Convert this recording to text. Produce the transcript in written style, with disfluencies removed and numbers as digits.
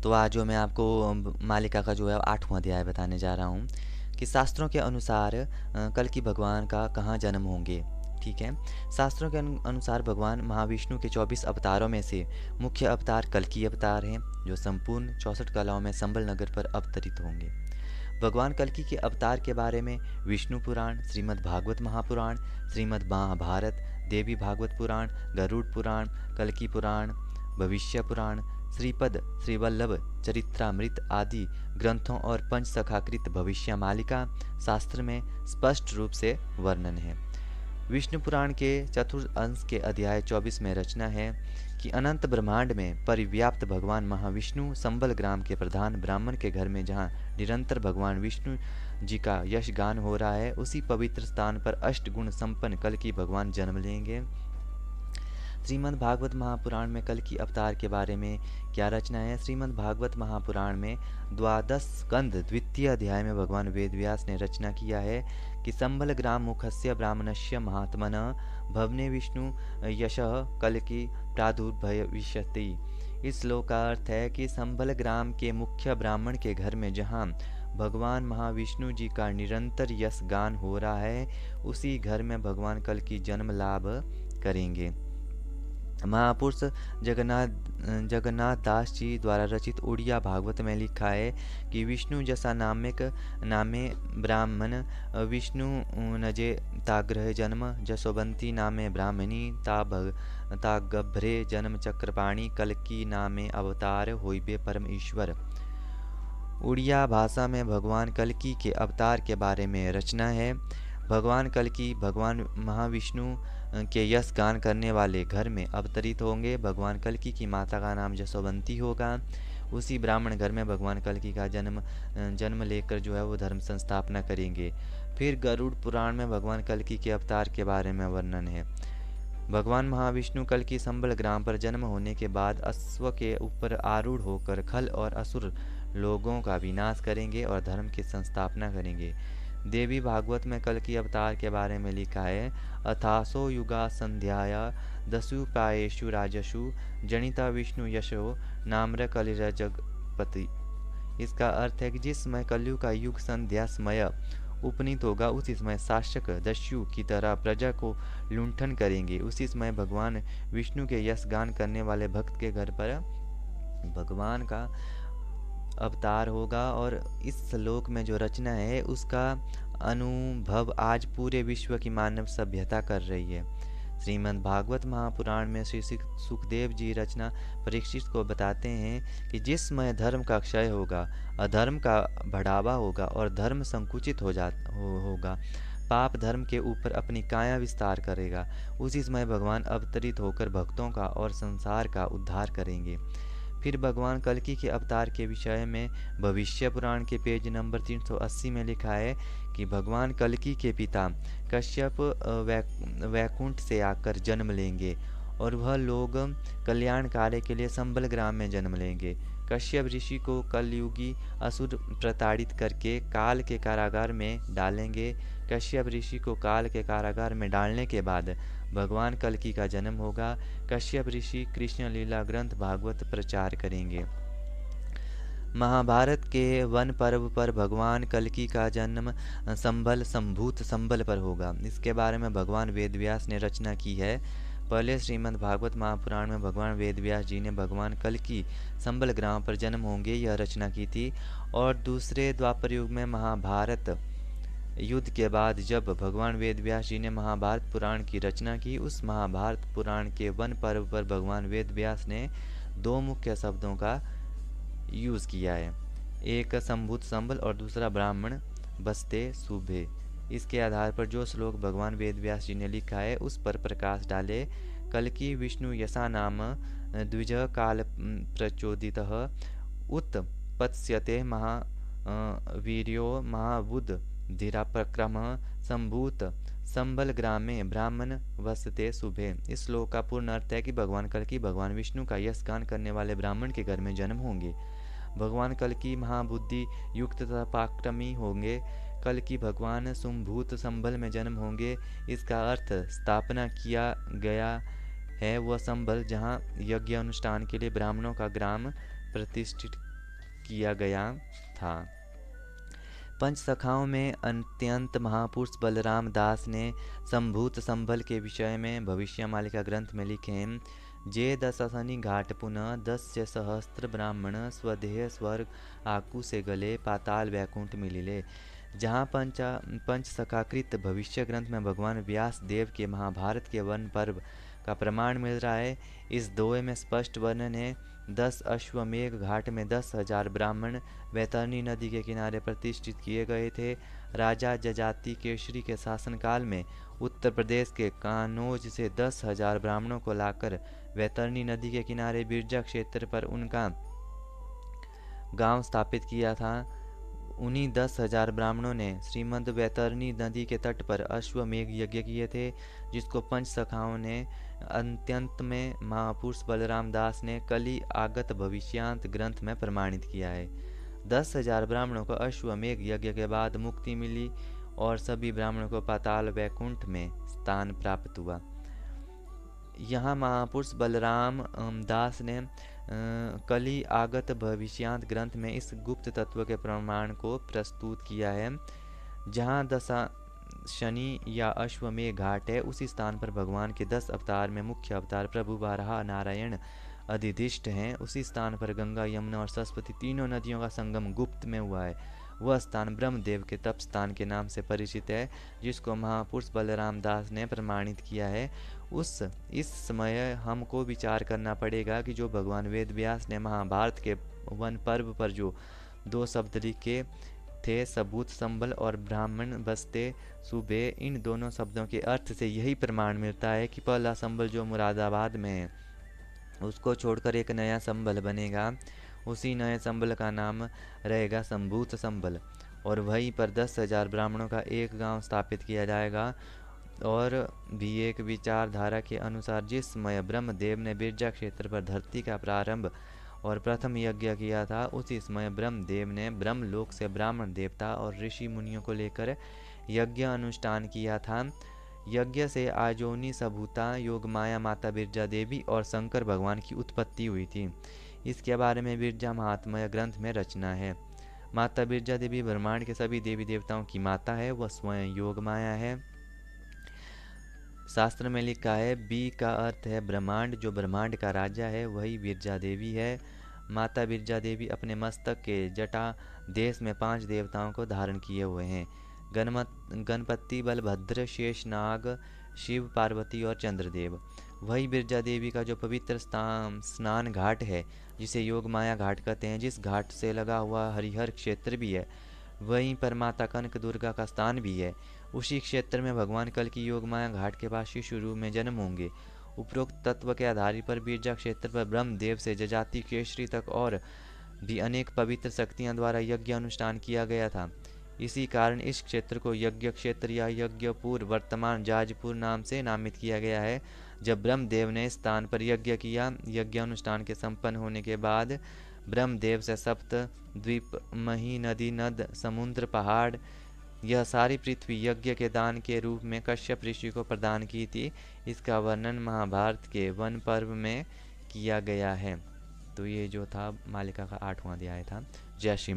तो आज जो मैं आपको मालिका का जो है 8वां अध्याय बताने जा रहा हूँ कि शास्त्रों के अनुसार कल्कि भगवान का कहाँ जन्म होंगे। ठीक है। शास्त्रों के अनुसार भगवान महाविष्णु के 24 अवतारों में से मुख्य अवतार कल्कि अवतार हैं, जो संपूर्ण 64 कलाओं में संबल नगर पर अवतरित होंगे। भगवान कल्कि के अवतार के बारे में विष्णु पुराण, श्रीमद् भागवत महापुराण, श्रीमद् महाभारत, देवी भागवत पुराण, गरुड़ पुराण, कल्कि पुराण, भविष्य पुराण, श्रीपद, श्रीवल्लभ चरित्रामृत आदि ग्रंथों और पंचसखाकृत भविष्य मालिका शास्त्र में स्पष्ट रूप से वर्णन है। विष्णु पुराण के चतुर्थ अंश के अध्याय 24 में रचना है कि अनंत ब्रह्मांड में परिव्याप्त भगवान महाविष्णु संबल ग्राम के प्रधान ब्राह्मण के घर में, जहाँ निरंतर भगवान विष्णु जी का यश गान हो रहा है, उसी पवित्र स्थान पर अष्ट गुण संपन्न कल्कि भगवान जन्म लेंगे। श्रीमद् भागवत महापुराण में कल्कि अवतार के बारे में क्या रचना है। श्रीमद् भागवत महापुराण में द्वादश स्कंद द्वितीय अध्याय में भगवान वेदव्यास ने रचना किया है कि संबल ग्राम मुखस्य ब्राह्मणस्य महात्मनः भवने विष्णु यशः कल्कि प्रादुर्भविष्यति। इस श्लोक का अर्थ है कि संबल ग्राम के मुख्य ब्राह्मण के घर में जहाँ भगवान महाविष्णु जी का निरंतर यश गान हो रहा है, उसी घर में भगवान कल्कि जन्म लाभ करेंगे। महापुरुष जगन्नाथ दास जी द्वारा रचित उड़िया भागवत में लिखा है कि विष्णु जसा नामे ब्राह्मण विष्णु नजे ताग्रह जन्म जसोबंती नामे ब्राह्मणी ता गभ्रे जन्म चक्रपाणी कल्कि नामे अवतार होइबे परम ईश्वर। उड़िया भाषा में भगवान कल्कि के अवतार के बारे में रचना है। भगवान कल्कि भगवान महाविष्णु के यश गान करने वाले घर में अवतरित होंगे। भगवान कल्कि की माता का नाम जसोवंती होगा। उसी ब्राह्मण घर में भगवान कल्कि का जन्म लेकर जो है वो धर्म संस्थापना करेंगे। फिर गरुड़ पुराण में भगवान कल्कि के अवतार के बारे में वर्णन है। भगवान महाविष्णु कल्कि संबल ग्राम पर जन्म होने के बाद अश्व के ऊपर आरूढ़ होकर खल और असुर लोगों का विनाश करेंगे और धर्म की संस्थापना करेंगे। देवी भागवत में कल्कि अवतार के बारे में लिखा है, अथासो युगा संध्याया दसु प्रायेषु राजसु जनिता विष्णु यशो नाम्र कलिरजगपति। इसका अर्थ है कि जिस समय कलयुग का युग संध्या समय उपनीत होगा, उसी समय शासक दस्यु की तरह प्रजा को लुंठन करेंगे। उसी समय भगवान विष्णु के यश गान करने वाले भक्त के घर पर भगवान का अवतार होगा। और इस श्लोक में जो रचना है उसका अनुभव आज पूरे विश्व की मानव सभ्यता कर रही है। श्रीमद् भागवत महापुराण में श्री सुखदेव जी रचना परीक्षित को बताते हैं कि जिस समय धर्म का क्षय होगा, अधर्म का बढ़ावा होगा और धर्म संकुचित होगा, पाप धर्म के ऊपर अपनी काया विस्तार करेगा, उसी समय भगवान अवतरित होकर भक्तों का और संसार का उद्धार करेंगे। फिर भगवान कल्कि के अवतार के विषय में भविष्य पुराण के पेज नंबर 380 में लिखा है कि भगवान कल्कि के पिता कश्यप वैकुंठ से आकर जन्म लेंगे और वह लोग कल्याण कार्य के लिए संबल ग्राम में जन्म लेंगे। कश्यप ऋषि को कलयुगी असुर प्रताड़ित करके काल के कारागार में डालेंगे। कश्यप ऋषि को काल के कारागार में डालने के बाद भगवान कल्कि का जन्म होगा। कश्यप ऋषि कृष्ण लीला ग्रंथ भागवत प्रचार करेंगे। महाभारत के वन पर्व पर भगवान कल्कि का जन्म संभूत संबल पर होगा। इसके बारे में भगवान वेदव्यास ने रचना की है। पहले श्रीमद् भागवत महापुराण में भगवान वेदव्यास जी ने भगवान कल्कि संबल ग्राम पर जन्म होंगे यह रचना की थी। और दूसरे द्वापर युग में महाभारत युद्ध के बाद जब भगवान वेदव्यास जी ने महाभारत पुराण की रचना की, उस महाभारत पुराण के वन पर्व पर भगवान वेदव्यास ने दो मुख्य शब्दों का यूज़ किया है, एक संभूत संबल और दूसरा ब्राह्मण बसते शुभे। इसके आधार पर जो श्लोक भगवान वेदव्यास जी ने लिखा है उस पर प्रकाश डाले। कल्कि विष्णु यशा नाम द्विज काल प्रचोदितः उत्पत्स्यते महावीर्यो महाबुद्ध धीरा प्रक्रम संभूत संबल ग्रामे ब्राह्मण वसते शुभे। इस श्लोक का पूर्ण अर्थ है कि भगवान कल्कि भगवान विष्णु का यश गान करने वाले ब्राह्मण के घर में जन्म होंगे। भगवान कल्कि महाबुद्धि युक्त तथा पराक्रमी होंगे। कल्कि भगवान संभूत संबल में जन्म होंगे। इसका अर्थ स्थापना किया गया है वह संबल जहाँ यज्ञ अनुष्ठान के लिए ब्राह्मणों का ग्राम प्रतिष्ठित किया गया था। पंच सखाओं में अत्यंत महापुरुष बलराम दास ने संभूत संभल के विषय में भविष्य मालिका ग्रंथ में लिखे हैं। जे दशसनि घाट पुनः दस्य सहस्त्र ब्राह्मण स्वदेह स्वर्ग आकु से गले पाताल वैकुंठ मिलिले। जहाँ पंच सखाकृत भविष्य ग्रंथ में भगवान व्यास देव के महाभारत के वन पर्व का प्रमाण मिल रहा है। इस दोहे में स्पष्ट वर्णन है। 10 अश्वमेघ घाट में 10,000 ब्राह्मण वैतरणी नदी के किनारे प्रतिष्ठित किए गए थे। राजा जजाति केसरी के शासनकाल में उत्तर प्रदेश के कानौज से 10,000 ब्राह्मणों को लाकर वैतरणी नदी के किनारे बिरजा क्षेत्र पर उनका गांव स्थापित किया था। उन्हीं 10,000 ब्राह्मणों ने श्रीमद वैतरणी नदी के तट पर अश्वमेघ यज्ञ किए थे, जिसको पंच सखाओं ने अंत्यंत में महापुरुष बलराम दास ने कली आगत भविष्यांत ग्रंथ में प्रमाणित किया है। 10,000 ब्राह्मणों को अश्वमेघ यज्ञ के बाद मुक्ति मिली और सभी ब्राह्मणों को पाताल वैकुंठ में स्थान प्राप्त हुआ। यहाँ महापुरुष बलराम दास ने कली आगत भविष्यांत ग्रंथ में इस गुप्त तत्व के प्रमाण को प्रस्तुत किया है। जहाँ दशा शनि या अश्वमेघ घाट है, उसी स्थान पर भगवान के 10 अवतार में मुख्य अवतार प्रभु बारहा नारायण अधिष्ठित हैं। उसी स्थान पर गंगा, यमुना और सरस्वती तीनों नदियों का संगम गुप्त में हुआ है। वह स्थान ब्रह्मदेव के तप स्थान के नाम से परिचित है, जिसको महापुरुष बलराम दास ने प्रमाणित किया है। इस समय हमको विचार करना पड़ेगा कि जो भगवान वेद व्यास ने महाभारत के वन पर्व पर जो 2 शब्द लिखे थे, सबूत संबल और ब्राह्मण बसते सूबे, इन दोनों शब्दों के अर्थ से यही प्रमाण मिलता है कि पहला संबल जो मुरादाबाद में है, उसको छोड़कर एक नया संबल बनेगा। उसी नए संबल का नाम रहेगा संभूत संबल, और वहीं पर 10,000 ब्राह्मणों का एक गांव स्थापित किया जाएगा। और भी एक विचारधारा के अनुसार जिस समय ब्रह्मदेव ने बिरजा क्षेत्र पर धरती का प्रारंभ और प्रथम यज्ञ किया था, उसी समय ब्रह्मदेव ने ब्रह्मलोक से ब्राह्मण देवता और ऋषि मुनियों को लेकर यज्ञ अनुष्ठान किया था। यज्ञ से आजोनी सभूता, योगमाया, माता बिरजा देवी और शंकर भगवान की उत्पत्ति हुई थी। इसके बारे में बिरजा महात्म्य ग्रंथ में रचना है। माता बिरजा देवी ब्रह्मांड के सभी देवी देवताओं की माता है, वह स्वयं योगमाया है। शास्त्र में लिखा है बी का अर्थ है ब्रह्मांड, जो ब्रह्मांड का राजा है वही बिरजा देवी है। माता बिरजा देवी अपने मस्तक के जटा देश में 5 देवताओं को धारण किए हुए हैं। गणपति, बलभद्र, शेषनाग, शिव, पार्वती और चंद्रदेव। वही बिरजा देवी का जो पवित्र स्नान घाट है, जिसे योगमाया घाट कहते हैं, जिस घाट से लगा हुआ हरिहर क्षेत्र भी है, वहीं पर माता कनक दुर्गा का स्थान भी है। उसी क्षेत्र में भगवान कल की योगमाया घाट के पास शिशु रूप में जन्म होंगे। उपरोक्त तत्व के आधार पर बिरजा क्षेत्र पर ब्रह्मदेव से जजाति केसरी तक और भी अनेक पवित्र शक्तियां द्वारा यज्ञ अनुष्ठान किया गया था। इसी कारण इस क्षेत्र को यज्ञ क्षेत्र या यज्ञपुर, वर्तमान जाजपुर नाम से नामित किया गया है। जब ब्रह्मदेव ने इस स्थान पर यज्ञ किया, यज्ञ अनुष्ठान के संपन्न होने के बाद ब्रह्मदेव से सप्त द्वीप, मही, नदी, नद, समुद्र, पहाड़, यह सारी पृथ्वी यज्ञ के दान के रूप में कश्यप ऋषि को प्रदान की थी। इसका वर्णन महाभारत के वन पर्व में किया गया है। तो ये जो था मालिका का 8वां अध्याय था। जय श्री